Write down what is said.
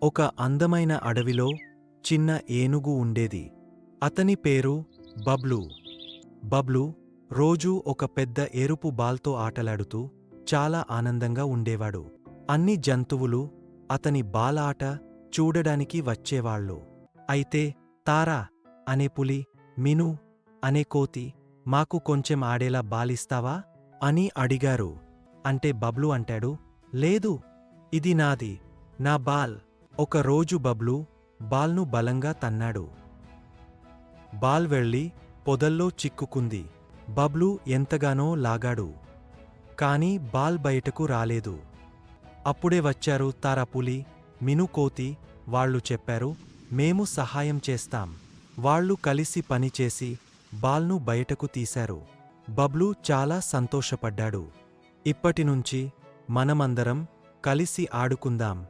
ఒక అందమైన అడవిలో చిన్న ఏనుగు ఉండేది. అతని పేరు బబ్లూ. బబ్లూ రోజూ ఒక పెద్ద ఎరుపు బాల్తో ఆటలాడుతూ చాలా ఆనందంగా ఉండేవాడు. అన్ని జంతువులు అతని బాల్ ఆట చూడడానికి వచ్చేవాళ్ళు. అయితే తారా అనే పులి, మిను అనే కోతి మాకు కొంచెం ఆడేలా బాలిస్తావా అని అడిగారు. అంటే బబ్లూ అంటాడు, లేదు, ఇది నాది, నా బాల్. ఒక రోజు బబ్లూ బాల్ను బలంగా తన్నాడు. బాల్ వెళ్ళి పొదల్లో చిక్కుకుంది. బబ్లూ ఎంతగానో లాగాడు. కాని బాల్ బయటకు రాలేదు. అప్పుడే వచ్చారు తారా పులి, మిను కోతి. వాళ్ళు చెప్పారు, మేము సహాయం చేస్తాం. వాళ్ళు కలిసి పనిచేసి బాల్ను బయటకు తీశారు. బబ్లూ చాలా సంతోషపడ్డాడు. ఇప్పటినుంచి మనమందరం కలిసి ఆడుకుందాం